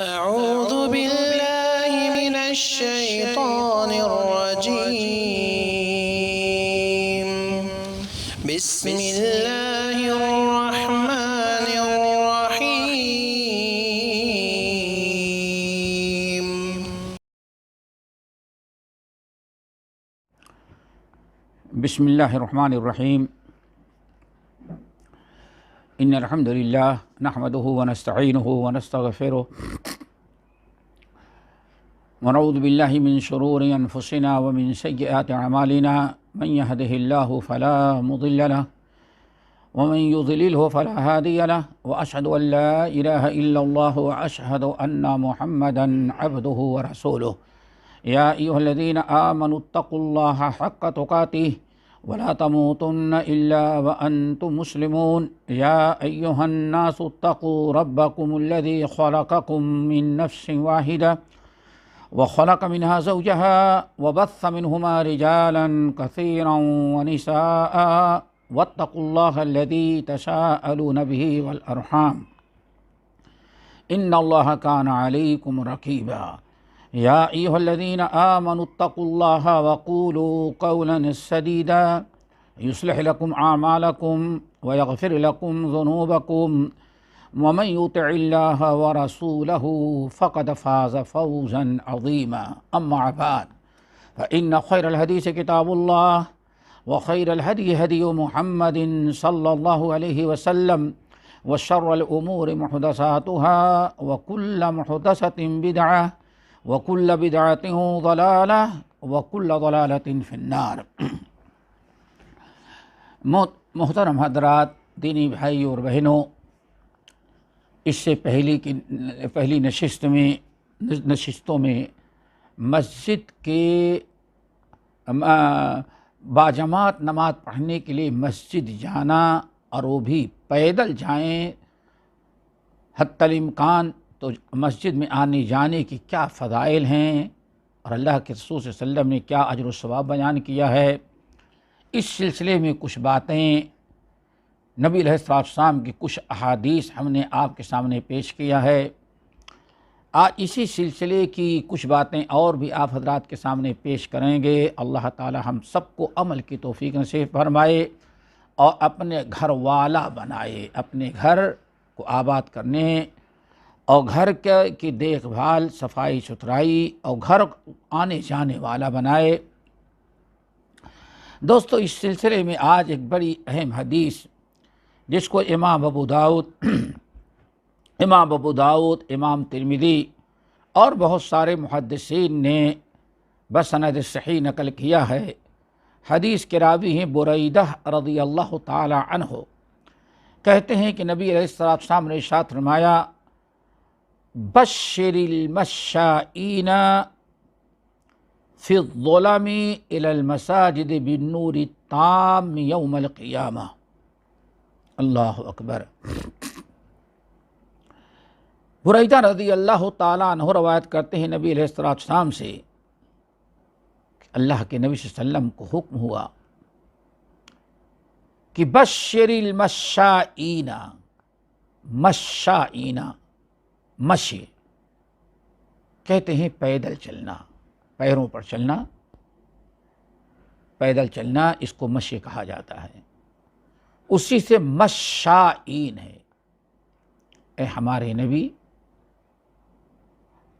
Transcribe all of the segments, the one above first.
أعوذ بالله من الشيطان الرجيم بسم الله الرحمن الرحيم بسم اللہ الرحمن الرحیم ان الحمد للہ نحمده ونستعینه ونستغفره ونعوذ باللہ من شرور انفسنا ومن سیئات اعمالنا من يهده الله فلا مضل له ومن يضلله فلا هادي له واشهد ان لا اله الا الله واشهد ان محمدا عبده ورسوله یا ایھا الذین آمنوا اتقوا اللہ حق تقاته ولا تموتن الا وانتم مسلمون یا ایھا الناس اتقوا ربکم الذی خلقکم من نفس واحدہ وخلق منها زوجها وبث منهما رجالا كثيرا ونساء واتقوا الله الذي تساءلون به والأرحام ان الله كان عليكم رقيبا یا ایھا الذین آمنوا اتقوا اللہ وقولوا قولا سدیدا یصلح لکم اعمالکم ویغفر لکم ذنوبکم ومن یطع اللہ ورسولہ فقد فاز فوزا عظیما اما بعد فإن خیر الحدیث کتاب اللہ وخیر الہدی ہدی محمد صلی اللہ علیہ وسلم وشر الامور محدثاتها وکل محدثۃ بدعہ وَكُلَّ بِدْعَةٍ ضَلَالَةٍ وَكُلَّ ضَلَالَةٍ فِي النَّارِ۔ محترم حضرات، دینی بھائی اور بہنوں، اس سے پہلی نشستوں میں مسجد کے باجماعت نماز پڑھنے کے لیے مسجد جانا، اور وہ بھی پیدل جائیں حتی الامکان، تو مسجد میں آنے جانے کی کیا فضائل ہیں اور اللہ کے رسول صلی اللہ علیہ وسلم نے کیا اجر و ثواب بیان کیا ہے، اس سلسلے میں کچھ باتیں، نبی علیہ السلام کی کچھ احادیث ہم نے آپ کے سامنے پیش کیا ہے۔ آج اسی سلسلے کی کچھ باتیں اور بھی آپ حضرات کے سامنے پیش کریں گے۔ اللہ تعالی ہم سب کو عمل کی توفیق نصیب فرمائے اور اپنے گھر والا بنائے، اپنے گھر کو آباد کرنے اور گھر کی دیکھ بھال، صفائی ستھرائی اور گھر آنے جانے والا بنائے۔ دوستو، اس سلسلے میں آج ایک بڑی اہم حدیث، جس کو امام ابو داؤد، امام ترمذی اور بہت سارے محدثین نے بسند صحیح نقل کیا ہے۔ حدیث کے راوی ہیں بریدہ رضی اللہ تعالی عنہ، کہتے ہیں کہ نبی علیہ السلام نے ارشاد فرمایا، بشر المشائین فی الظلم الی المساجد بالنور التام یوم القیامہ۔ اللہ اکبر۔ بریدہ رضی اللہ تعالیٰ عنہ روایت کرتے ہیں نبی علیہ السلام سے، اللہ کے نبی صلی اللہ علیہ وسلم کو حکم ہوا کہ بشر المشائین، مشی کہتے ہیں پیدل چلنا، پیروں پر چلنا، پیدل چلنا، اس کو مشی کہا جاتا ہے، اسی سے مشائین ہے۔ اے ہمارے نبی،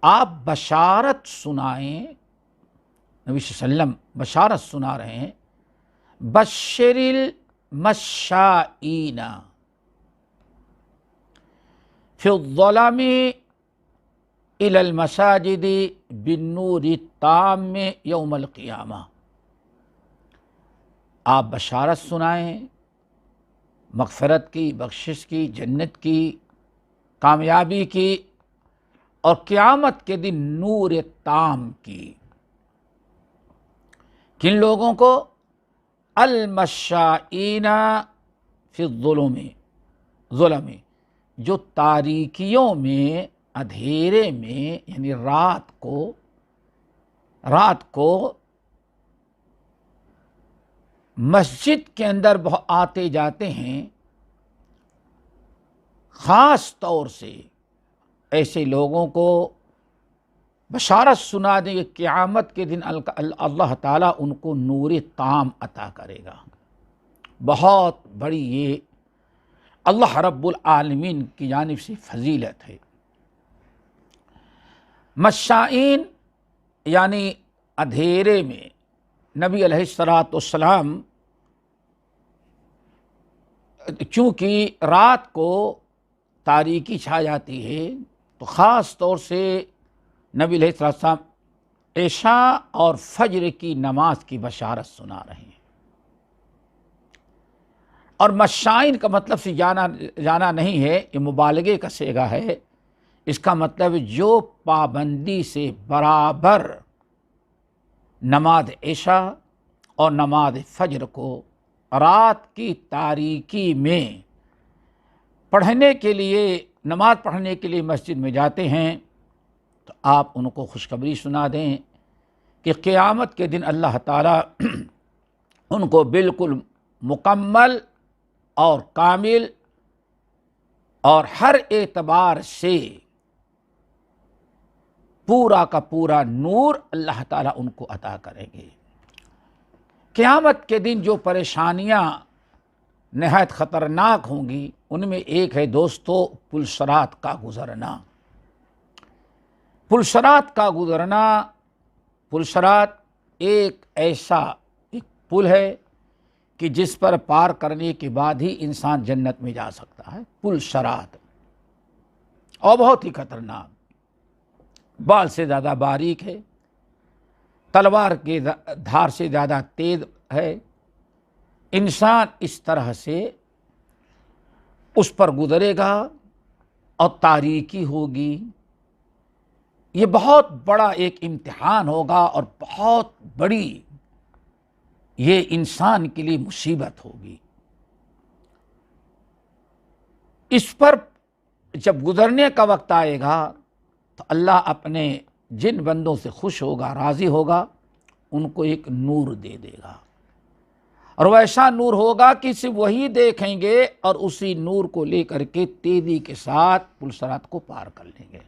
آپ بشارت سنائیں، نبی صلی اللہ علیہ وسلم بشارت سنا رہے ہیں، بشر المشائین فی الظلم الی المساجد بالنور التام یوم القیامہ۔ آپ بشارت سنائیں مغفرت کی، بخشش کی، جنت کی، کامیابی کی اور قیامت کے دن نور تام کی۔ کن لوگوں کو؟ المشائین فی الظلم، ظلم، جو تاریکیوں میں، اندھیرے میں، یعنی رات کو مسجد کے اندر آتے جاتے ہیں، خاص طور سے ایسے لوگوں کو بشارت سنا دیں کہ قیامت کے دن اللہ تعالیٰ ان کو نور تام عطا کرے گا۔ بہت بڑی یہ اللہ رب العالمین کی جانب سے فضیلت ہے۔ مشائین یعنی اندھیرے میں نبی علیہ السلام چونکہ رات کو تاریکی چھا جاتی ہے تو خاص طور سے نبی علیہ السلام عشاء اور فجر کی نماز کی بشارت سنا رہے ہیں۔ اور مشائن کا مطلب سے جانا نہیں ہے، یہ مبالغے کا صیغہ ہے۔ اس کا مطلب جو پابندی سے برابر نماز عشاء اور نماز فجر کو رات کی تاریکی میں پڑھنے کے لیے، نماز پڑھنے کے لیے مسجد میں جاتے ہیں، تو آپ ان کو خوشخبری سنا دیں کہ قیامت کے دن اللہ تعالیٰ ان کو بالکل مکمل اور کامل اور ہر اعتبار سے پورا کا پورا نور اللہ تعالیٰ ان کو عطا کریں گے۔ قیامت کے دن جو پریشانیاں نہایت خطرناک ہوں گی ان میں ایک ہے دوستو پلسرات کا گزرنا۔ پلسرات کا گزرنا، پلسرات ایک ایسا پل ہے کہ جس پر پار کرنے کے بعد ہی انسان جنت میں جا سکتا ہے۔ پلسرات اور بہت ہی خطرناک، بال سے زیادہ باریک ہے، تلوار کے دھار سے زیادہ تیز ہے۔ انسان اس طرح سے اس پر گزرے گا اور تاریکی ہوگی۔ یہ بہت بڑا ایک امتحان ہوگا اور بہت بڑی یہ انسان کے لیے مصیبت ہوگی۔ اس پر جب گزرنے کا وقت آئے گا تو اللہ اپنے جن بندوں سے خوش ہوگا، راضی ہوگا، ان کو ایک نور دے دے گا، اور ویسا نور ہوگا کہ صرف وہی دیکھیں گے اور اسی نور کو لے کر کے تیزی کے ساتھ پلسرات کو پار کر لیں گے۔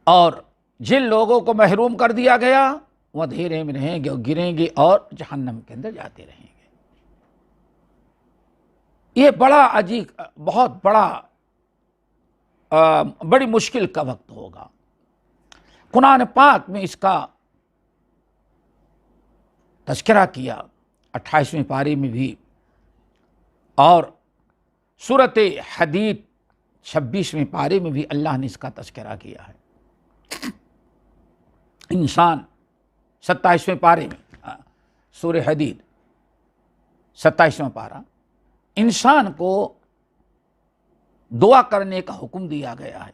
اور جن لوگوں کو محروم کر دیا گیا وہ اندھیرے میں رہیں گے اور گریں گے اور جہنم کے اندر جاتے رہیں گے۔ یہ بڑا عجیب، بہت بڑی مشکل کا وقت ہوگا۔ قرآن پاک میں اس کا تذکرہ کیا 28ویں پارے میں بھی، اور سورۃ حدید 26ویں پارے میں بھی اللہ نے اس کا تذکرہ کیا ہے۔ انسان 27ویں پارے میں، سورہ حدید 27واں پارہ، انسان کو دعا کرنے کا حکم دیا گیا ہے۔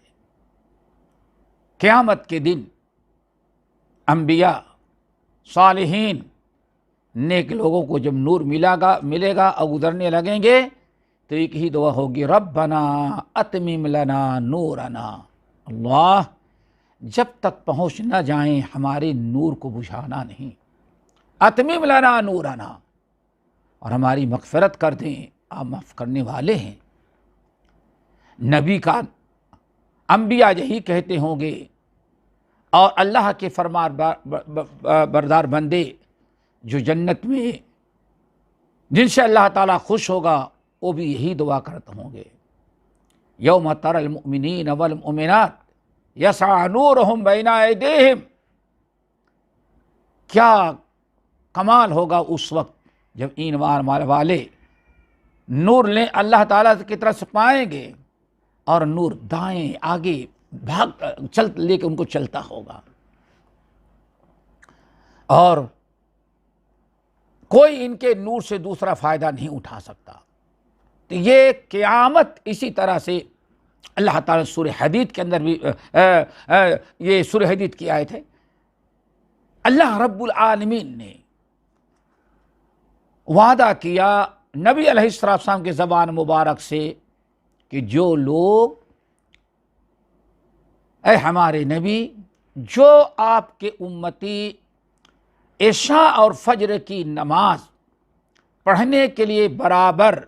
قیامت کے دن انبیاء، صالحین، نیک لوگوں کو جب نور ملے گا اور گزرنے لگیں گے تو ایک ہی دعا ہوگی، ربنا اتمم لنا نورنا، اللہ جب تک پہنچ نہ جائیں ہمارے نور کو بجھانا نہیں، اتمم لنا نورنا، اور ہماری مغفرت کر دیں، آپ معاف کرنے والے ہیں۔ نبی کا انبیاء یہی کہتے ہوں گے، اور اللہ کے فرمان بردار بندے جو جنت میں جن سے اللہ تعالیٰ خوش ہوگا وہ بھی یہی دعا کرتے ہوں گے، یوم تری المؤمنین والمؤمنات یسعی نورہم بین ایدیہم۔ کیا کمال ہوگا اس وقت جب ایمان والے نور لیں اللہ تعالیٰ کی طرف سے پائیں گے، اور نور دائیں آگے لے کے ان کو چلتا ہوگا، اور کوئی ان کے نور سے دوسرا فائدہ نہیں اٹھا سکتا۔ تو یہ قیامت اسی طرح سے اللہ تعالیٰ سورہ حدید کے اندر بھی یہ سورہ حدید کی آیت ہے، اللہ رب العالمین نے وعدہ کیا نبی علیہ السلام کے زبان مبارک سے کہ جو لوگ، اے ہمارے نبی، جو آپ کے امتی عشاء اور فجر کی نماز پڑھنے کے لیے برابر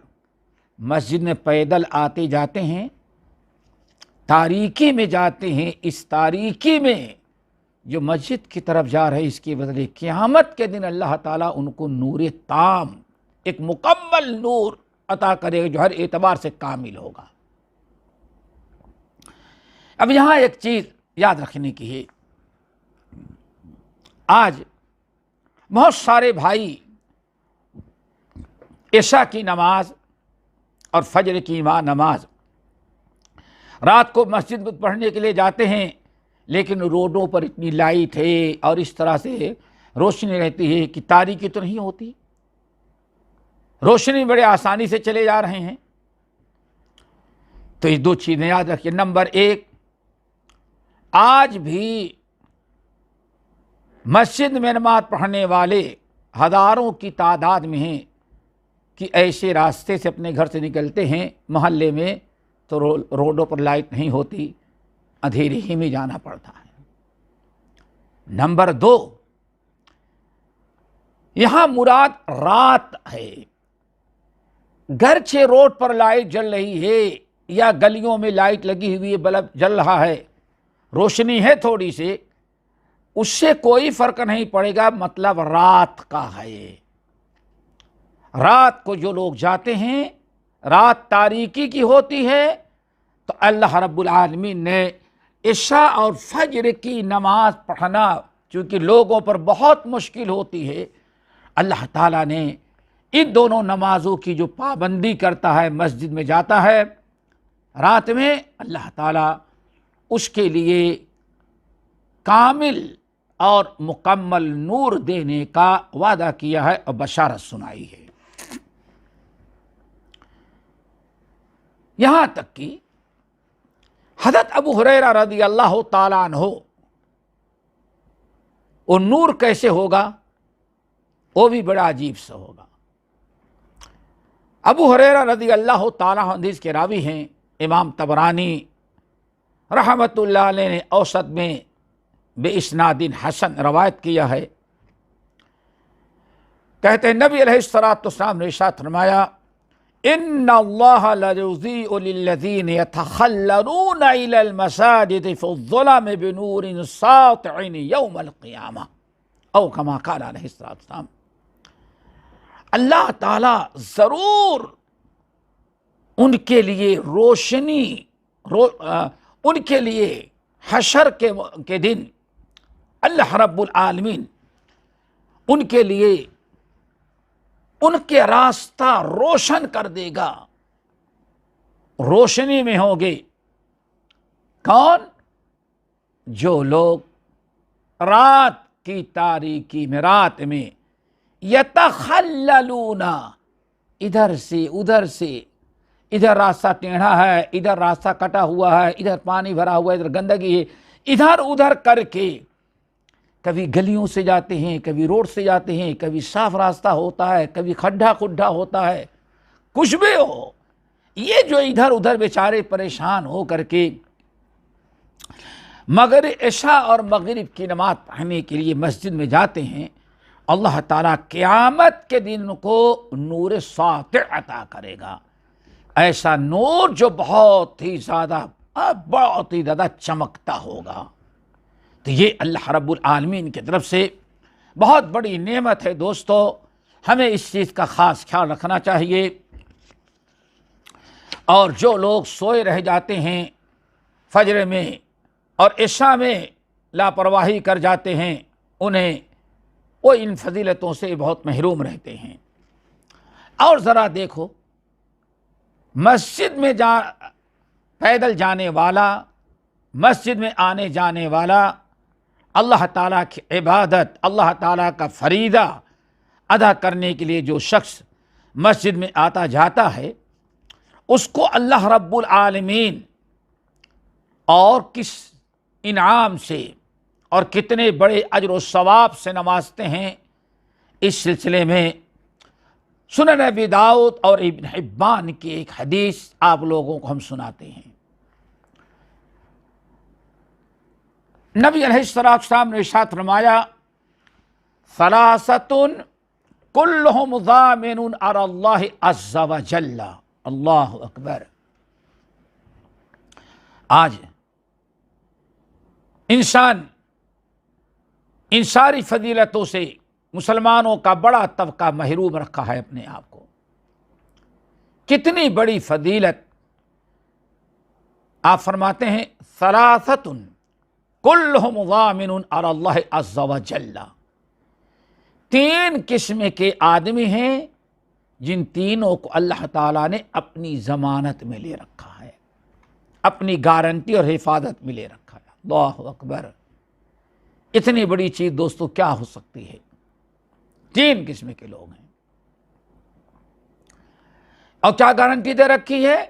مسجد میں پیدل آتے جاتے ہیں، تاریکی میں جاتے ہیں، اس تاریکی میں جو مسجد کی طرف جا رہے ہیں، اس کے بدلے قیامت کے دن اللہ تعالیٰ ان کو نور تام، ایک مکمل نور عطا کرے گا جو ہر اعتبار سے کامل ہوگا۔ اب یہاں ایک چیز یاد رکھنے کی ہے، آج بہت سارے بھائی عشاء کی نماز اور فجر کی نماز رات کو مسجد میں پڑھنے کے لیے جاتے ہیں، لیکن روڈوں پر اتنی لائٹ ہے اور اس طرح سے روشنی رہتی ہے کہ تاریکی تو نہیں ہوتی، روشنی بڑے آسانی سے چلے جا رہے ہیں۔ تو یہ دو چیزیں یاد رکھیے۔ نمبر ایک، آج بھی مسجد میں نماز پڑھنے والے ہزاروں کی تعداد میں ہیں کہ ایسے راستے سے اپنے گھر سے نکلتے ہیں محلے میں تو روڈوں پر لائٹ نہیں ہوتی، اندھیرے ہی میں جانا پڑتا ہے۔ نمبر دو، یہاں مراد رات ہے، گرچہ روڈ پر لائٹ جل رہی ہے یا گلیوں میں لائٹ لگی ہوئی ہے، بلب جل رہا ہے، روشنی ہے تھوڑی سے، اس سے کوئی فرق نہیں پڑے گا، مطلب رات کا ہے۔ رات کو جو لوگ جاتے ہیں، رات تاریکی کی ہوتی ہے، تو اللہ رب العالمین نے عشاء اور فجر کی نماز پڑھنا چونکہ لوگوں پر بہت مشکل ہوتی ہے، اللہ تعالیٰ نے ان دونوں نمازوں کی جو پابندی کرتا ہے، مسجد میں جاتا ہے رات میں، اللہ تعالیٰ اس کے لیے کامل اور مکمل نور دینے کا وعدہ کیا ہے اور بشارت سنائی ہے۔ یہاں تک کہ حضرت ابو ہریرہ رضی اللہ تعالیٰ عنہ، وہ نور کیسے ہوگا، وہ بھی بڑا عجیب سا ہوگا۔ ابو ہریرہ رضی اللہ تعالیٰ عنہ حدیث کے راوی ہیں، امام طبرانی رحمت اللہ علیہ نے اوسط میں بے اسناد حسن روایت کیا ہے، کہتے ہیں نبی علیہ الصلوۃ والسلام نے ارشاد فرمایا، ان اللہ لَيُضِيءُ لِلَّذِينَ يَتَخَلَّلُونَ إِلَى الْمَسَاجِدِ فِي الظُّلَمِ بِنُورٍ سَاطِعٍ يَوْمَ الْقِيَامَةِ او کما قال علیہ الصلوۃ والسلام، اللہ تعالیٰ ضرور ان کے لیے روشنی، ان کے لیے حشر کے دن اللہ رب العالمین ان کے لیے ان کے راستہ روشن کر دے گا، روشنی میں ہوں گے کون؟ جو لوگ رات کی تاریکی میں، رات میں یتخللون، ادھر سے ادھر سے، ادھر راستہ ٹیڑھا ہے، ادھر راستہ کٹا ہوا ہے، ادھر پانی بھرا ہوا ہے، ادھر گندگی ہے، ادھر ادھر کر کے کبھی گلیوں سے جاتے ہیں، کبھی روڈ سے جاتے ہیں، کبھی صاف راستہ ہوتا ہے، کبھی کھڈا کھڈا ہوتا ہے، کچھ بھی ہو، یہ جو ادھر ادھر بیچارے پریشان ہو کر کے عشاء اور مغرب کی نماز پڑھنے کے لیے مسجد میں جاتے ہیں، اللہ تعالیٰ قیامت کے دن کو نور ساطع عطا کرے گا، ایسا نور جو بہت ہی زیادہ چمکتا ہوگا۔ تو یہ اللہ رب العالمین کی طرف سے بہت بڑی نعمت ہے دوستو، ہمیں اس چیز کا خاص خیال رکھنا چاہیے۔ اور جو لوگ سوئے رہ جاتے ہیں فجر میں اور عشاء میں لاپرواہی کر جاتے ہیں، انہیں وہ ان فضیلتوں سے بہت محروم رہتے ہیں۔ اور ذرا دیکھو، مسجد میں پیدل جانے والا، مسجد میں آنے جانے والا، اللہ تعالیٰ کی عبادت، اللہ تعالیٰ کا فریضہ ادا کرنے کے لیے جو شخص مسجد میں آتا جاتا ہے، اس کو اللہ رب العالمین اور کس انعام سے اور کتنے بڑے اجر و ثواب سے نوازتے ہیں، اس سلسلے میں سنن ابی داؤد اور ابن حبان کی ایک حدیث آپ لوگوں کو ہم سناتے ہیں۔ نبی علیہ السلام نے ارشاد فرمایا، ثلاثۃ کلہم ضامن علی اللہ عز وجل، اللہ اکبر، آج انسان ان ساری فضیلتوں سے مسلمانوں کا بڑا طبقہ محروم رکھا ہے اپنے آپ کو۔ کتنی بڑی فضیلت! آپ فرماتے ہیں ثلاثۃ کلہم ضامن علی اللہ عز وجل، تین قسم کے آدمی ہیں جن تینوں کو اللہ تعالیٰ نے اپنی ضمانت میں لے رکھا ہے، اپنی گارنٹی اور حفاظت میں لے رکھا ہے۔ اللہ اکبر! اتنی بڑی چیز دوستو کیا ہو سکتی ہے؟ تین قسم کے لوگ ہیں، اور کیا گارنٹی دے رکھی ہے؟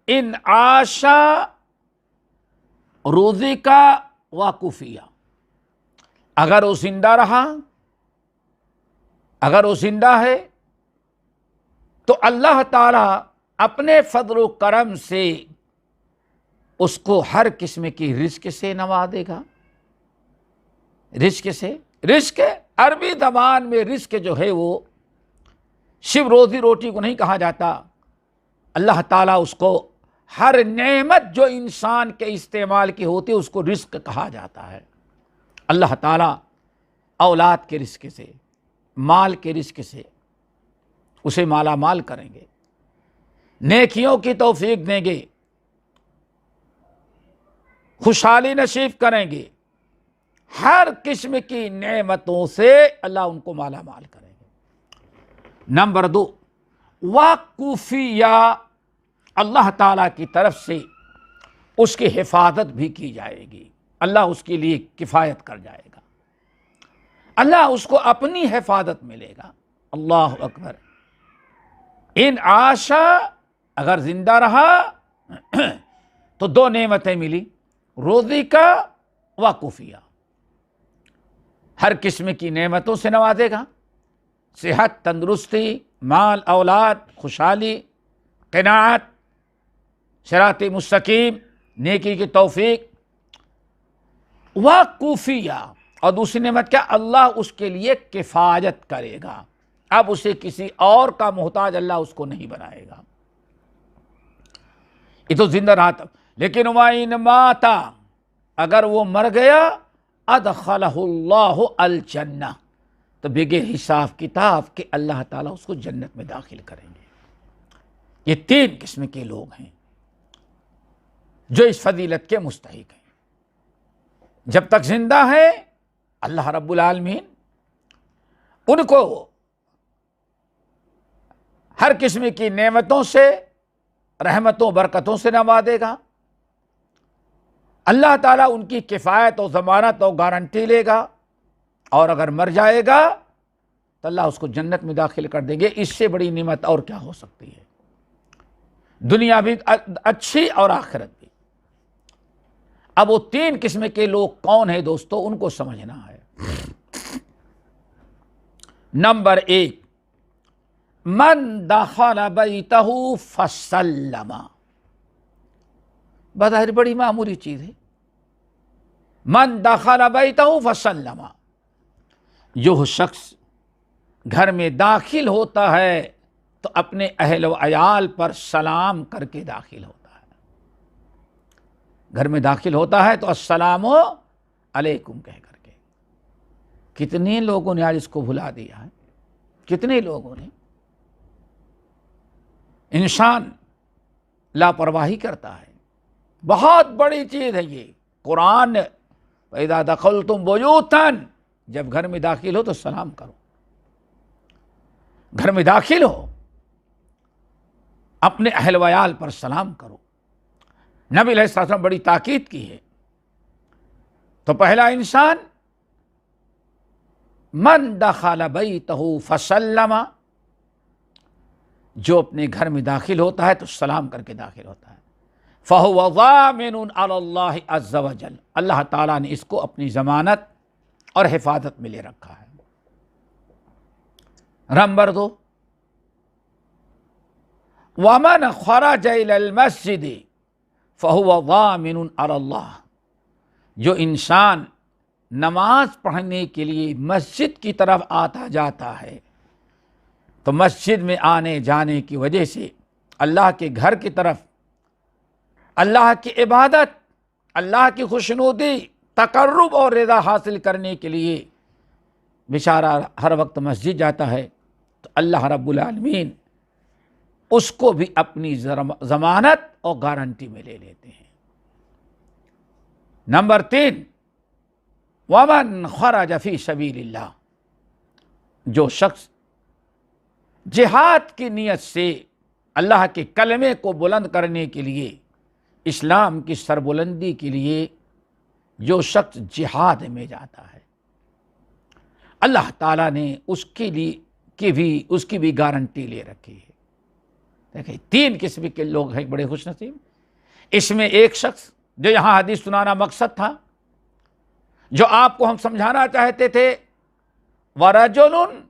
ان عاشا روزی کا واقفیہ، اگر وہ زندہ رہا، اگر وہ زندہ ہے تو اللہ تعالیٰ اپنے فضل و کرم سے اس کو ہر قسم کی رزق سے نوازے گا۔ رزق سے، رزق عربی زبان میں رزق جو ہے وہ صرف روزی روٹی کو نہیں کہا جاتا، اللہ تعالیٰ اس کو ہر نعمت جو انسان کے استعمال کی ہوتی ہے اس کو رزق کہا جاتا ہے۔ اللہ تعالیٰ اولاد کے رزق سے، مال کے رزق سے اسے مالا مال کریں گے، نیکیوں کی توفیق دیں گے، خوشحالی نصیب کریں گے، ہر قسم کی نعمتوں سے اللہ ان کو مالا مال کریں گے۔ نمبر 2، واقفیہ، اللہ تعالیٰ کی طرف سے اس کی حفاظت بھی کی جائے گی، اللہ اس کے لیے کفایت کر جائے گا، اللہ اس کو اپنی حفاظت ملے گا۔ اللہ اکبر! ان عاشا، اگر زندہ رہا تو دو نعمتیں ملی، روزی کا واقفیہ، ہر قسم کی نعمتوں سے نوازے گا، صحت، تندرستی، مال، اولاد، خوشحالی، قناعت، صراط مستقیم، نیکی کی توفیق، واقفیہ، اور دوسری نعمت کیا؟ اللہ اس کے لیے کفایت کرے گا، اب اسے کسی اور کا محتاج اللہ اس کو نہیں بنائے گا۔ یہ تو زندہ رہا تھا، لیکن وَإِن مَاتَ، اگر وہ مر گیا، ادخلہ اللہ الجنہ، تو بغیر حساب کتاب کہ اللہ تعالیٰ اس کو جنت میں داخل کریں گے۔ یہ تین قسم کے لوگ ہیں جو اس فضیلت کے مستحق ہیں۔ جب تک زندہ ہے اللہ رب العالمین ان کو ہر قسم کی نعمتوں سے، رحمتوں برکتوں سے نوازے گا، اللہ تعالیٰ ان کی کفایت و ضمانت اور گارنٹی لے گا، اور اگر مر جائے گا تو اللہ اس کو جنت میں داخل کر دیں گے۔ اس سے بڑی نعمت اور کیا ہو سکتی ہے؟ دنیا بھی اچھی اور آخرت بھی۔ اب وہ تین قسم کے لوگ کون ہیں دوستو؟ ان کو سمجھنا ہے۔ نمبر 1، من دخل بیتہ فسلم، بظاہر بڑی معمولی چیز ہے، من دخل بیتہ فسلم، جو شخص گھر میں داخل ہوتا ہے تو اپنے اہل و عیال پر سلام کر کے داخل ہوتا ہے۔ گھر میں داخل ہوتا ہے تو السلام علیکم کہہ کر کے۔ کتنے لوگوں نے آج اس کو بھلا دیا ہے، کتنے لوگوں نے۔ انسان لاپرواہی کرتا ہے، بہت بڑی چیز ہے یہ۔ قرآن وَإِذَا دَخَلْتُمْ بُيُوتًا، جب گھر میں داخل ہو تو سلام کرو، گھر میں داخل ہو اپنے اہل ویال پر سلام کرو۔ نبی علیہ السلام نے بڑی تاکید کی ہے۔ تو پہلا انسان من دخل بیتہ فسلم، جو اپنے گھر میں داخل ہوتا ہے تو سلام کر کے داخل ہوتا ہے، فَهُوَ ضَامِنٌ عَلَى اللَّهِ عَزَّ وَجَلَّ، اللہ تعالیٰ نے اس کو اپنی ضمانت اور حفاظت میں لے رکھا ہے۔ نمبر 2، وَمَنْ خَرَجَ إِلَى الْمَسْجِدِ فَهُوَ ضَامِنٌ عَلَى اللَّهِ، جو انسان نماز پڑھنے کے لیے مسجد کی طرف آتا جاتا ہے تو مسجد میں آنے جانے کی وجہ سے اللہ کے گھر کی طرف، اللہ کی عبادت اللہ کی خوشنودی، تقرب اور رضا حاصل کرنے کے لیے بیچارہ ہر وقت مسجد جاتا ہے تو اللہ رب العالمین اس کو بھی اپنی ضمانت اور گارنٹی میں لے لیتے ہیں۔ نمبر 3، ومن خرج فی سبیل اللہ، جو شخص جہاد کی نیت سے اللہ کے کلمے کو بلند کرنے کے لیے، اسلام کی سربلندی کے لیے جو شخص جہاد میں جاتا ہے، اللہ تعالیٰ نے اس کی بھی گارنٹی لے رکھی ہے۔ دیکھیں 3 قسم کے لوگ ہیں بڑے خوش نصیب۔ اس میں ایک شخص جو یہاں حدیث سنانا مقصد تھا، جو آپ کو ہم سمجھانا چاہتے تھے، وَرَجُلٌ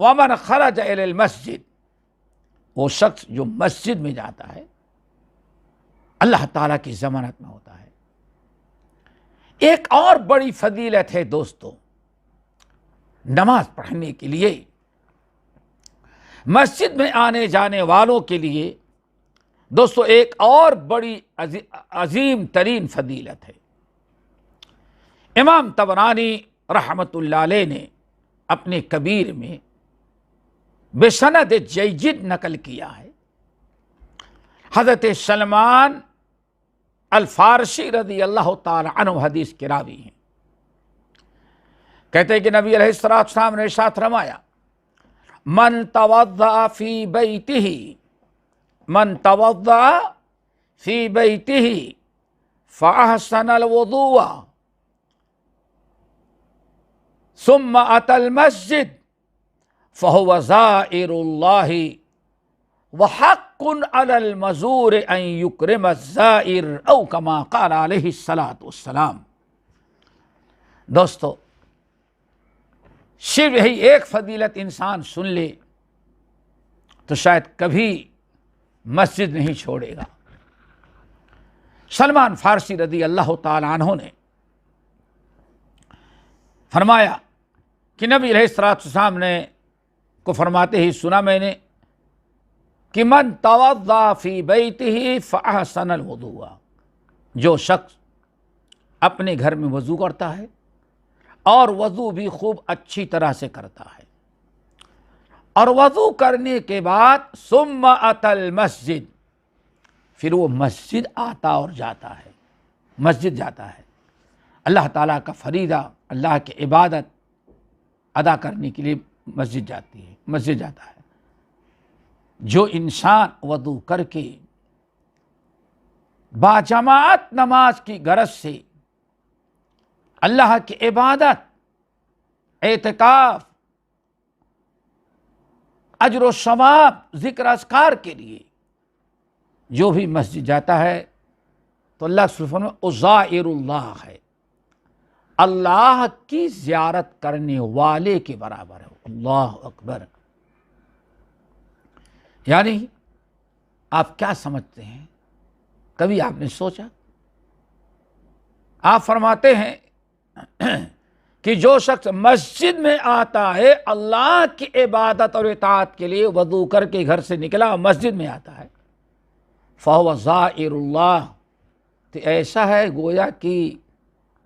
وَمَنْ خَرَجَ إِلَى الْمَسْجِدِ، وہ شخص جو مسجد میں جاتا ہے اللہ تعالیٰ کی ضمانت میں ہوتا ہے۔ ایک اور بڑی فضیلت ہے دوستو، نماز پڑھنے کے لیے مسجد میں آنے جانے والوں کے لیے دوستو ایک اور بڑی عظیم ترین فضیلت ہے۔ امام طبرانی رحمت اللہ علیہ نے اپنے کبیر میں بسند جید نقل کیا ہے، حضرت سلمان الفارسی رضی اللہ تعالی عنہ حدیث کے راوی ہیں، کہتے ہیں کہ نبی علیہ السلام نے ارشاد فرمایا، من توضأ فی بیتہ فاحسن الوضوء ثم اتى المسجد فهو زائر اللہ وحق علی المزور ان یکرم الزائر او کما قال علیہ الصلاۃ والسلام۔ دوستو صرف یہی ایک فضیلت انسان سن لے تو شاید کبھی مسجد نہیں چھوڑے گا۔ سلمان فارسی رضی اللہ تعالی عنہ نے فرمایا کہ نبی علیہ السلام نے کو فرماتے ہی سنا میں نے کہ من توضأ فی بیتہ فاحسن الوضوء، جو شخص اپنے گھر میں وضو کرتا ہے اور وضو بھی خوب اچھی طرح سے کرتا ہے، اور وضو کرنے کے بعد ثم اتی المسجد، پھر وہ مسجد آتا اور جاتا ہے، مسجد جاتا ہے، اللہ تعالیٰ کا فریضہ، اللہ کی عبادت ادا کرنے کے لیے مسجد جاتا ہے۔ جو انسان وضو کر کے باجماعت نماز کی غرض سے اللہ کی عبادت، اعتکاف، اجر و ثواب، ذکر اذکار کے لیے جو بھی مسجد جاتا ہے تو اللہ سبحانہ زائر اللہ ہے، اللہ کی زیارت کرنے والے کے برابر ہے۔ اللہ اکبر! یعنی آپ کیا سمجھتے ہیں؟ کبھی آپ نے سوچا؟ آپ فرماتے ہیں کہ جو شخص مسجد میں آتا ہے اللہ کی عبادت اور اطاعت کے لیے، وضو کر کے گھر سے نکلا مسجد میں آتا ہے، فَهُوَ زَائِرُ اللَّهِ، تو ایسا ہے گویا کہ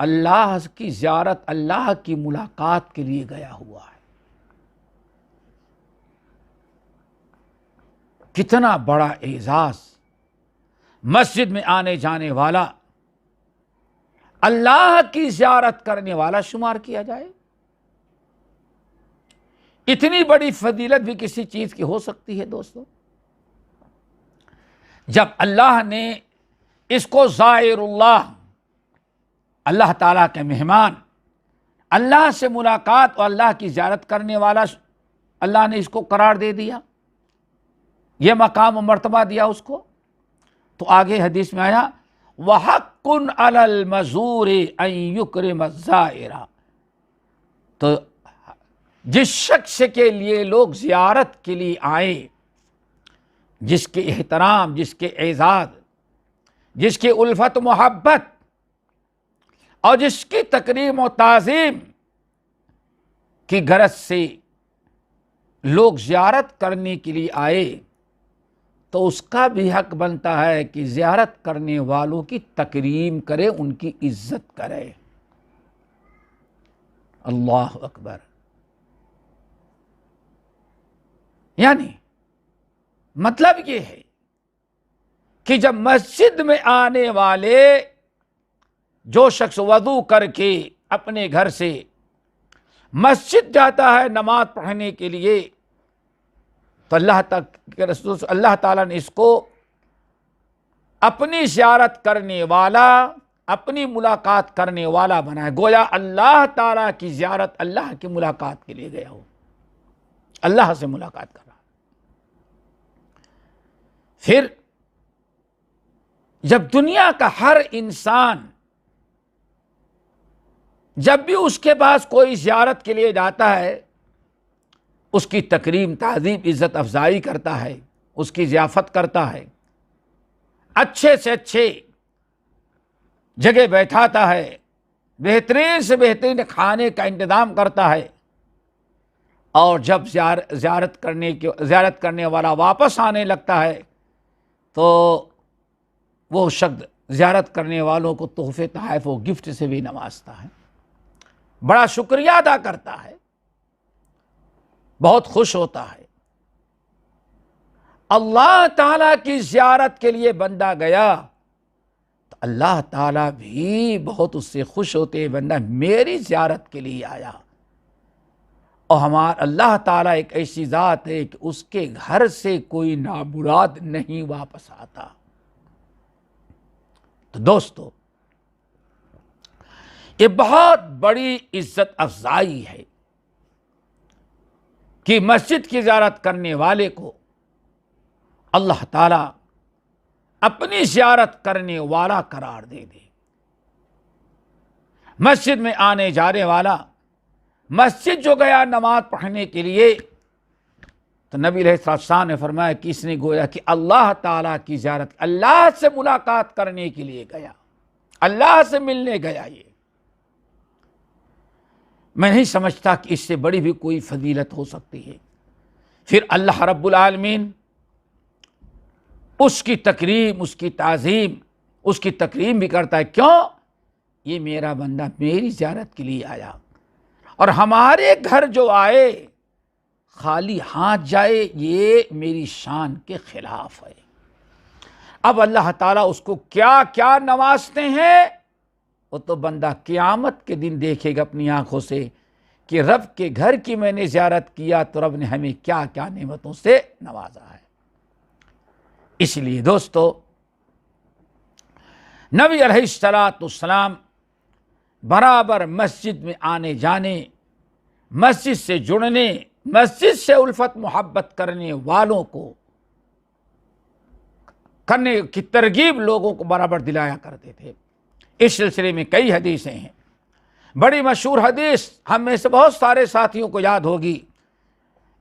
اللہ کی زیارت، اللہ کی ملاقات کے لیے گیا ہوا ہے۔ کتنا بڑا اعزاز مسجد میں آنے جانے والا اللہ کی زیارت کرنے والا شمار کیا جائے۔ اتنی بڑی فضیلت بھی کسی چیز کی ہو سکتی ہے دوستو؟ جب اللہ نے اس کو زائر اللہ، اللہ تعالیٰ کے مہمان، اللہ سے ملاقات اور اللہ کی زیارت کرنے والا اللہ نے اس کو قرار دے دیا، یہ مقام و مرتبہ دیا اس کو، تو آگے حدیث میں آیا وَحَقٌّ عَلَى الْمَزُورِ أَن يُكْرِمَ الزَّائِرَ، تو جس شخص کے لیے لوگ زیارت کے لیے آئیں، جس کے احترام، جس کے اعزاز، جس کی الفت محبت اور جس کی تکریم و تعظیم کی غرض سے لوگ زیارت کرنے کے لیے آئے، تو اس کا بھی حق بنتا ہے کہ زیارت کرنے والوں کی تکریم کرے، ان کی عزت کرے۔ اللہ اکبر۔ یعنی مطلب یہ ہے کہ جب مسجد میں آنے والے جو شخص وضو کر کے اپنے گھر سے مسجد جاتا ہے نماز پڑھنے کے لیے، تو اللہ تعالیٰ نے اس کو اپنی زیارت کرنے والا، اپنی ملاقات کرنے والا بنایا، گویا اللہ تعالیٰ کی زیارت اللہ کی ملاقات کے لیے گیا ہو، اللہ سے ملاقات کر رہا۔ پھر جب دنیا کا ہر انسان جب بھی اس کے پاس کوئی زیارت کے لیے جاتا ہے، اس کی تکریم، تعظیم، عزت افزائی کرتا ہے، اس کی ضیافت کرتا ہے، اچھے سے اچھے جگہ بیٹھاتا ہے، بہترین سے بہترین کھانے کا انتظام کرتا ہے، اور جب زیارت کرنے والا واپس آنے لگتا ہے تو وہ شخص زیارت کرنے والوں کو تحفے تحائف و گفٹ سے بھی نوازتا ہے، بڑا شکریہ ادا کرتا ہے، بہت خوش ہوتا ہے۔ اللہ تعالیٰ کی زیارت کے لیے بندہ گیا تو اللہ تعالیٰ بھی بہت اس سے خوش ہوتے ہیں، بندہ میری زیارت کے لیے آیا۔ اور ہمارا اللہ تعالیٰ ایک ایسی ذات ہے کہ اس کے گھر سے کوئی نامراد نہیں واپس آتا۔ تو دوستو، یہ بہت بڑی عزت افزائی ہے کہ مسجد کی زیارت کرنے والے کو اللہ تعالیٰ اپنی زیارت کرنے والا قرار دے دے۔ مسجد میں آنے جانے والا، مسجد جو گیا نماز پڑھنے کے لیے، تو نبی علیہ السلام نے فرمایا کہ اس نے گویا کہ اللہ تعالیٰ کی زیارت، اللہ سے ملاقات کرنے کے لیے گیا، اللہ سے ملنے گیا۔ یہ میں نہیں سمجھتا کہ اس سے بڑی بھی کوئی فضیلت ہو سکتی ہے۔ پھر اللہ رب العالمین اس کی تکریم، اس کی تعظیم، اس کی تکریم بھی کرتا ہے۔ کیوں؟ یہ میرا بندہ میری زیارت کے لیے آیا، اور ہمارے گھر جو آئے خالی ہاتھ جائے، یہ میری شان کے خلاف ہے۔ اب اللہ تعالیٰ اس کو کیا کیا نوازتے ہیں، وہ تو بندہ قیامت کے دن دیکھے گا اپنی آنکھوں سے کہ رب کے گھر کی میں نے زیارت کیا تو رب نے ہمیں کیا کیا نعمتوں سے نوازا ہے۔ اس لیے دوستو، نبی علیہ السلام برابر مسجد میں آنے جانے، مسجد سے جڑنے، مسجد سے الفت محبت کرنے والوں کو کرنے کی ترغیب لوگوں کو برابر دلایا کرتے تھے۔ اس سلسلے میں کئی حدیثیں ہیں۔ بڑی مشہور حدیث ہم میں سے بہت سارے ساتھیوں کو یاد ہوگی،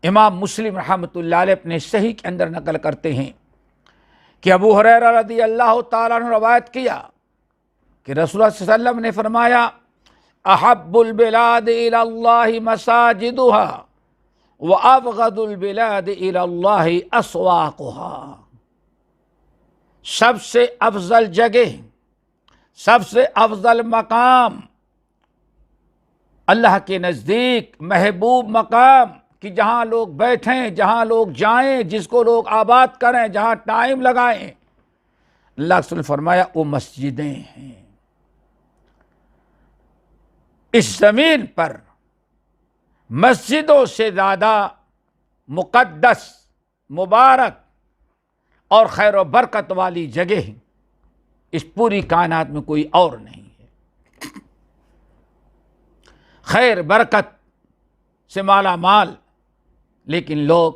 امام مسلم رحمۃ اللہ علیہ اپنے صحیح کے اندر نقل کرتے ہیں کہ ابو ہریرہ رضی اللہ تعالیٰ عنہ روایت کیا کہ رسول اللہ صلی اللہ علیہ وسلم نے فرمایا، احب البلاد الی اللہ مساجدها وابغض البلاد الی اللہ اسواقها۔ سب سے افضل جگہ، سب سے افضل مقام، اللہ کے نزدیک محبوب مقام کہ جہاں لوگ بیٹھیں، جہاں لوگ جائیں، جس کو لوگ آباد کریں، جہاں ٹائم لگائیں، اللہ کے رسول نے فرمایا وہ مسجدیں ہیں۔ اس زمین پر مسجدوں سے زیادہ مقدس، مبارک اور خیر و برکت والی جگہ اس پوری کائنات میں کوئی اور نہیں ہے۔ خیر برکت سے مالا مال، لیکن لوگ،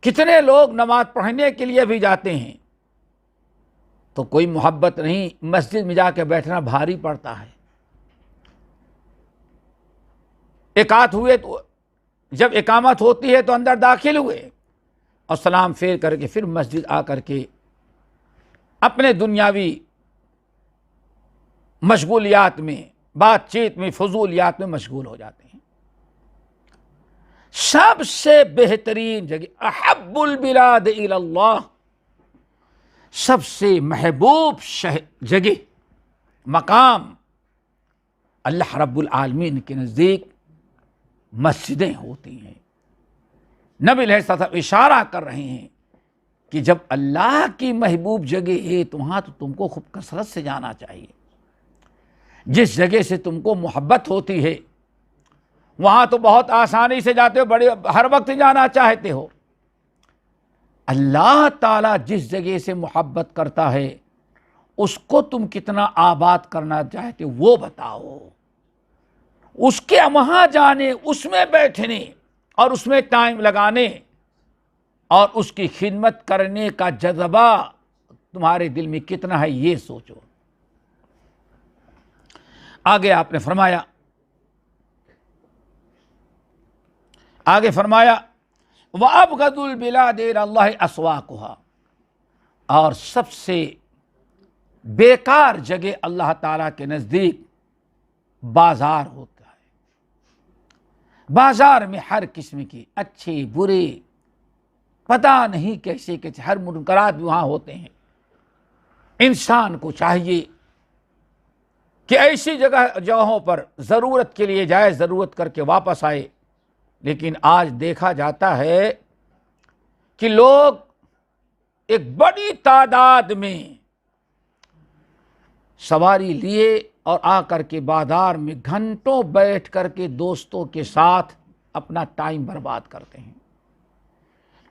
کتنے لوگ نماز پڑھنے کے لیے بھی جاتے ہیں تو کوئی محبت نہیں، مسجد میں جا کے بیٹھنا بھاری پڑتا ہے۔ اقامت ہوئے تو جب اقامت ہوتی ہے تو اندر داخل ہوئے اور سلام پھیر کر کے پھر مسجد آ کر کے اپنے دنیاوی مشغولیات میں، بات چیت میں، فضولیات میں مشغول ہو جاتے ہیں۔ سب سے بہترین جگہ، احب البلاد الی اللہ، سب سے محبوب جگہ، مقام اللہ رب العالمین کے نزدیک مسجدیں ہوتی ہیں۔ نبی علیہ السلام اشارہ کر رہے ہیں کہ جب اللہ کی محبوب جگہ ہے تو وہاں تو تم کو خوب کثرت سے جانا چاہیے۔ جس جگہ سے تم کو محبت ہوتی ہے وہاں تو بہت آسانی سے جاتے ہو، ہر وقت جانا چاہتے ہو۔ اللہ تعالیٰ جس جگہ سے محبت کرتا ہے اس کو تم کتنا آباد کرنا چاہتے ہو وہ بتاؤ۔ اس کے وہاں جانے، اس میں بیٹھنے اور اس میں ٹائم لگانے اور اس کی خدمت کرنے کا جذبہ تمہارے دل میں کتنا ہے یہ سوچو۔ آگے آپ نے فرمایا، وَأَبْغَضُ الْبِلَادِ إِلَى اللَّهِ أَسْوَاقُهَا، اور سب سے بیکار جگہ اللہ تعالیٰ کے نزدیک بازار ہوتا ہے۔ بازار میں ہر قسم کی اچھے برے پتہ نہیں کیسے کیسے ہر منکرات بھی وہاں ہوتے ہیں۔ انسان کو چاہیے کہ ایسی جگہوں پر ضرورت کے لیے جائے، ضرورت کر کے واپس آئے، لیکن آج دیکھا جاتا ہے کہ لوگ ایک بڑی تعداد میں سواری لیے اور آ کر کے بازار میں گھنٹوں بیٹھ کر کے دوستوں کے ساتھ اپنا ٹائم برباد کرتے ہیں۔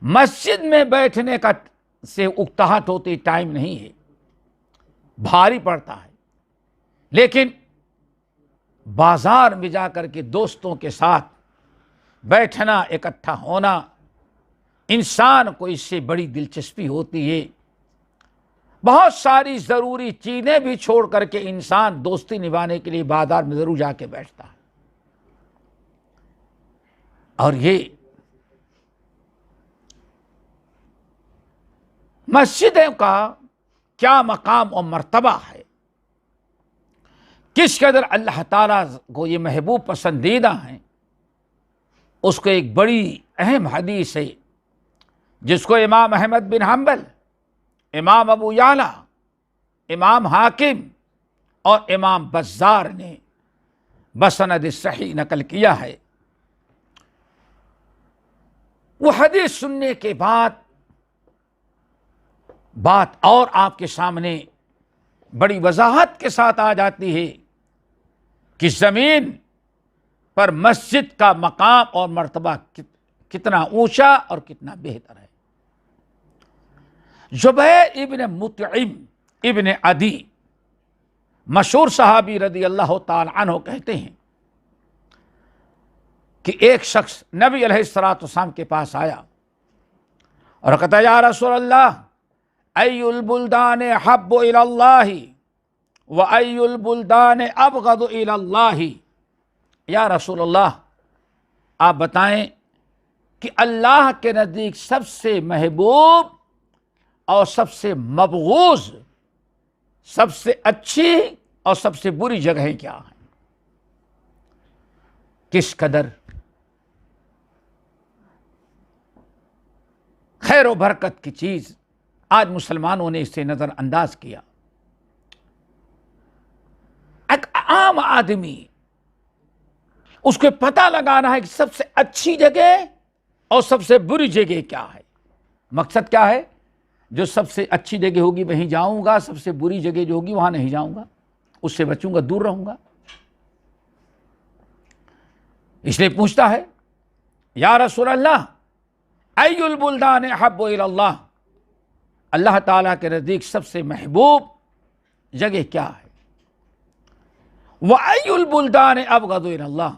مسجد میں بیٹھنے کا سے اکتاہٹ ہوتی، ٹائم نہیں ہے، بھاری پڑتا ہے، لیکن بازار میں جا کر کے دوستوں کے ساتھ بیٹھنا، اکٹھا ہونا، انسان کو اس سے بڑی دلچسپی ہوتی ہے۔ بہت ساری ضروری چیزیں بھی چھوڑ کر کے انسان دوستی نبھانے کے لیے بازار میں ضرور جا کے بیٹھتا ہے۔ اور یہ مسجدوں کا کیا مقام اور مرتبہ ہے، کس قدر اللہ تعالیٰ کو یہ محبوب پسندیدہ ہیں، اس کو ایک بڑی اہم حدیث ہے جس کو امام احمد بن حنبل، امام ابو یعلا، امام حاکم اور امام بزار نے بسند صحیح نقل کیا ہے۔ وہ حدیث سننے کے بعد بات اور آپ کے سامنے بڑی وضاحت کے ساتھ آ جاتی ہے کہ زمین پر مسجد کا مقام اور مرتبہ کتنا اونچا اور کتنا بہتر ہے۔ جبیر ابن مطعم ابن عدی، مشہور صحابی رضی اللہ تعالی عنہ، کہتے ہیں کہ ایک شخص نبی علیہ السلام کے پاس آیا اور کہتا، یا رسول اللہ، ای البلدان احب الی اللہ و ای البلدان ابغض الی اللہ، یا رسول اللہ آپ بتائیں کہ اللہ کے نزدیک سب سے محبوب اور سب سے مبغوض، سب سے اچھی اور سب سے بری جگہیں کیا ہیں؟ کس قدر خیر و برکت کی چیز آج مسلمانوں نے اسے نظر انداز کیا۔ ایک عام آدمی، اس کو پتہ لگانا ہے کہ سب سے اچھی جگہ اور سب سے بری جگہ کیا ہے۔ مقصد کیا ہے؟ جو سب سے اچھی جگہ ہوگی وہیں جاؤں گا، سب سے بری جگہ جو ہوگی وہاں نہیں جاؤں گا، اس سے بچوں گا، دور رہوں گا۔ اس لیے پوچھتا ہے، یا رسول اللہ، ای البلدان احب الی اللہ، اللہ تعالیٰ کے نزدیک سب سے محبوب جگہ کیا ہے؟ وَأَيُّ الْبُلْدَانِ أَبْغَضُ إِلَى اللَّهِ،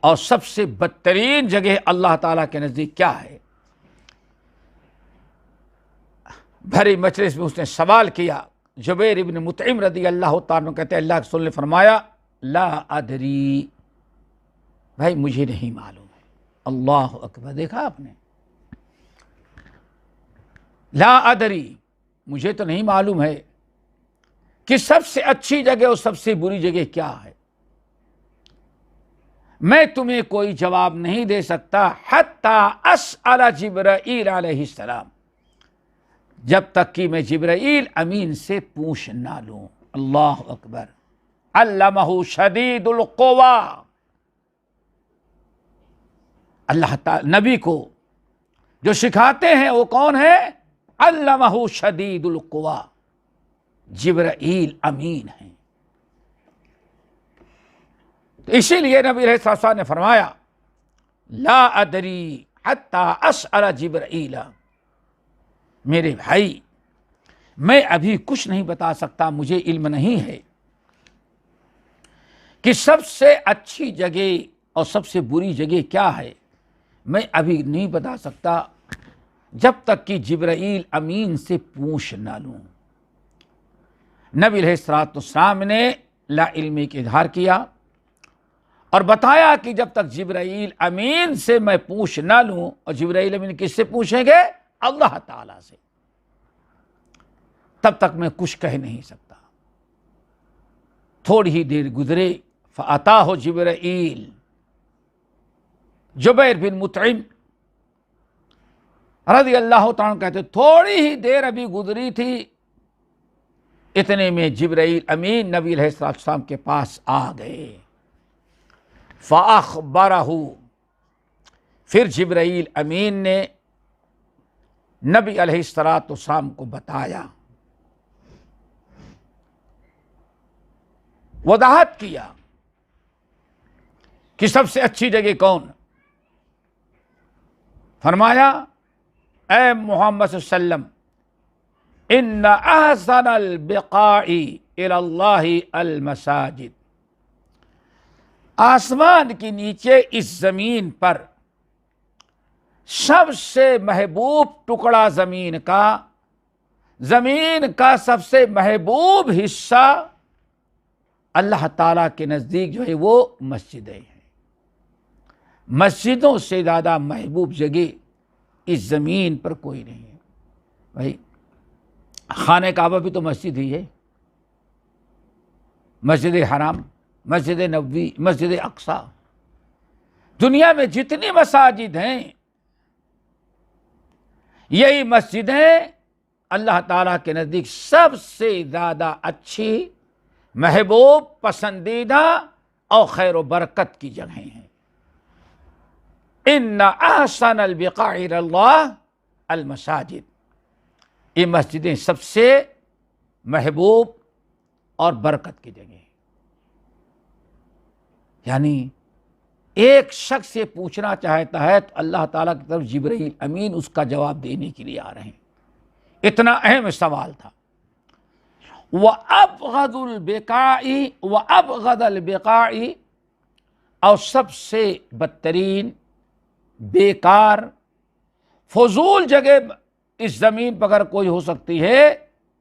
اور سب سے بدترین جگہ اللہ تعالیٰ کے نزدیک کیا ہے؟ بھری مجلس میں اس نے سوال کیا۔ جبیر ابن مطعم رضی اللہ تعالیٰ عنہ کہتے ہیں، اللہ کے رسول نے فرمایا، لا ادری، بھائی مجھے نہیں معلوم ہے۔ اللہ اکبر، دیکھا آپ نے، لا ادری، مجھے تو نہیں معلوم ہے کہ سب سے اچھی جگہ اور سب سے بری جگہ کیا ہے۔ میں تمہیں کوئی جواب نہیں دے سکتا حتی اسأل جبرائیل علیہ السلام، جب تک کہ میں جبرائیل امین سے پوچھ نہ لوں۔ اللہ اکبر۔ علمہ شدید القویٰ، اللہ تعالی نبی کو جو سکھاتے ہیں وہ کون ہے؟ علمہ شدید القویٰ، جبرائیل امین ہیں۔ تو اسی لیے نبی علیہ السلام نے فرمایا لا ادری حتی اسأل جبرائیل، میرے بھائی میں ابھی کچھ نہیں بتا سکتا، مجھے علم نہیں ہے کہ سب سے اچھی جگہ اور سب سے بری جگہ کیا ہے، میں ابھی نہیں بتا سکتا جب تک کہ جبرائیل امین سے پوچھ نہ لوں۔ نبی علیہ السلام نے لا علمی کا اظہار کیا اور بتایا کہ جب تک جبرائیل امین سے میں پوچھ نہ لوں، اور جبرائیل امین کس سے پوچھیں گے؟ اللہ تعالی سے، تب تک میں کچھ کہہ نہیں سکتا۔ تھوڑی ہی دیر گزرے فأتاہ جبرائیل، جبیر بن مطعم رضی اللہ تعالیٰ کہتے تھوڑی ہی دیر ابھی گزری تھی، اتنے میں جبرائیل امین نبی علیہ السلام کے پاس آ گئے۔ فأخبرہ، پھر جبرائیل امین نے نبی علیہ السلام کو بتایا، وضاحت کیا کہ سب سے اچھی جگہ کون؟ فرمایا اے محمد صلی اللہ علیہ وسلم ان احسن البقاع الی اللہ المساجد، آسمان کے نیچے اس زمین پر سب سے محبوب ٹکڑا زمین کا سب سے محبوب حصہ اللہ تعالیٰ کے نزدیک جو ہے وہ مسجدیں ہیں۔ مسجدوں سے زیادہ محبوب جگہ اس زمین پر کوئی نہیں ہے۔ بھائی خانہ کعبہ بھی تو مسجد ہی ہے، مسجد حرام، مسجد نبوی، مسجد اقصی، دنیا میں جتنی مساجد ہیں یہی مسجدیں اللہ تعالیٰ کے نزدیک سب سے زیادہ اچھی، محبوب، پسندیدہ اور خیر و برکت کی جگہیں ہیں۔ ان احسن البقاع الی اللہ المساجد، یہ مسجدیں سب سے محبوب اور برکت کی جگہ ہیں۔ یعنی ایک شخص سے پوچھنا چاہتا ہے تو اللہ تعالیٰ کی طرف جبرائیل امین اس کا جواب دینے کے لیے آ رہے ہیں۔ اتنا اہم سوال تھا۔ وَأَبْغَضُ الْبِقَاعِ، اور سب سے بدترین، بیکار، فضول جگہ اس زمین پر اگر کوئی ہو سکتی ہے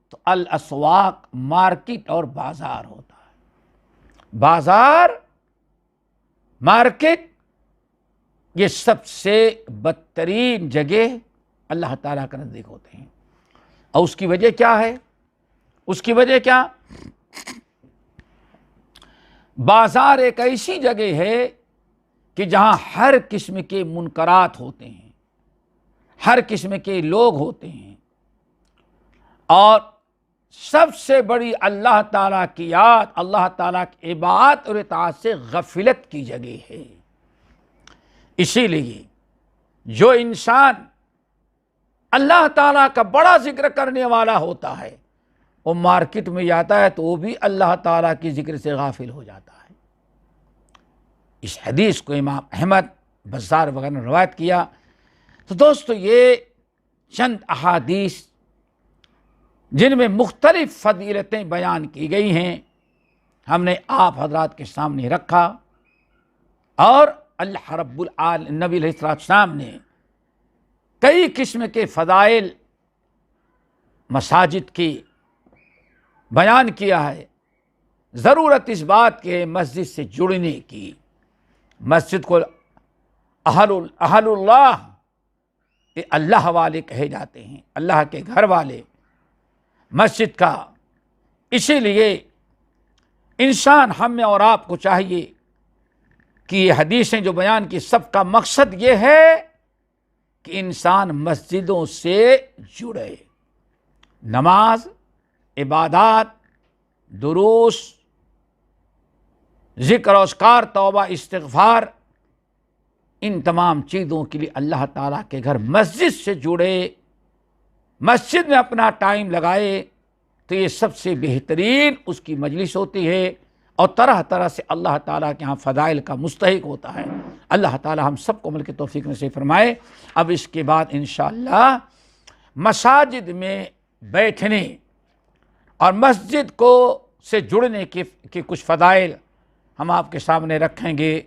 تو الاسواق، مارکیٹ اور بازار ہوتا ہے۔ بازار، مارکیٹ، یہ سب سے بدترین جگہ اللہ تعالیٰ کے نزدیک ہوتے ہیں۔ اور اس کی وجہ کیا ہے؟ اس کی وجہ کیا؟ بازار ایک ایسی جگہ ہے کہ جہاں ہر قسم کے منکرات ہوتے ہیں، ہر قسم کے لوگ ہوتے ہیں، اور سب سے بڑی اللہ تعالیٰ کی یاد، اللہ تعالیٰ کی عبادت اور اطاعت سے غفلت کی جگہ ہے۔ اسی لیے جو انسان اللہ تعالیٰ کا بڑا ذکر کرنے والا ہوتا ہے، وہ مارکیٹ میں جاتا ہے تو وہ بھی اللہ تعالیٰ کی ذکر سے غافل ہو جاتا ہے۔ اس حدیث کو امام احمد، بزار وغیرہ نے روایت کیا۔ تو دوستو یہ چند احادیث جن میں مختلف فضیلتیں بیان کی گئی ہیں ہم نے آپ حضرات کے سامنے رکھا، اور اللہ رب العالمین نبی علیہ السلام نے کئی قسم کے فضائل مساجد کی بیان کیا ہے۔ ضرورت اس بات کے مسجد سے جڑنے کی، مسجد کو اہل اللہ، یہ اللہ والے کہے جاتے ہیں، اللہ کے گھر والے مسجد کا۔ اسی لیے انسان، ہم میں اور آپ کو چاہیے کہ یہ حدیثیں جو بیان کی سب کا مقصد یہ ہے کہ انسان مسجدوں سے جڑے، نماز، عبادات، دروس، ذکر و اذکار، توبہ، استغفار، ان تمام چیزوں کے لیے اللہ تعالیٰ کے گھر مسجد سے جڑے، مسجد میں اپنا ٹائم لگائے، تو یہ سب سے بہترین اس کی مجلس ہوتی ہے اور طرح طرح سے اللہ تعالیٰ کے ہاں فضائل کا مستحق ہوتا ہے۔ اللہ تعالیٰ ہم سب کو عمل کی توفیق نصیب فرمائے۔ اب اس کے بعد انشاءاللہ مساجد میں بیٹھنے اور مسجد کو سے جڑنے کے کچھ فضائل ہم آپ کے سامنے رکھیں گے۔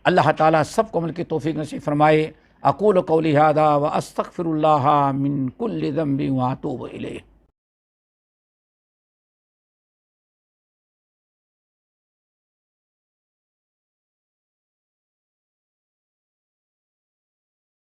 اللہ تعالیٰ سب کو عمل کی توفیق نصیب فرمائے۔ اقول قولی ھذا واستغفر اللہ من کل ذنب واتوب الیہ۔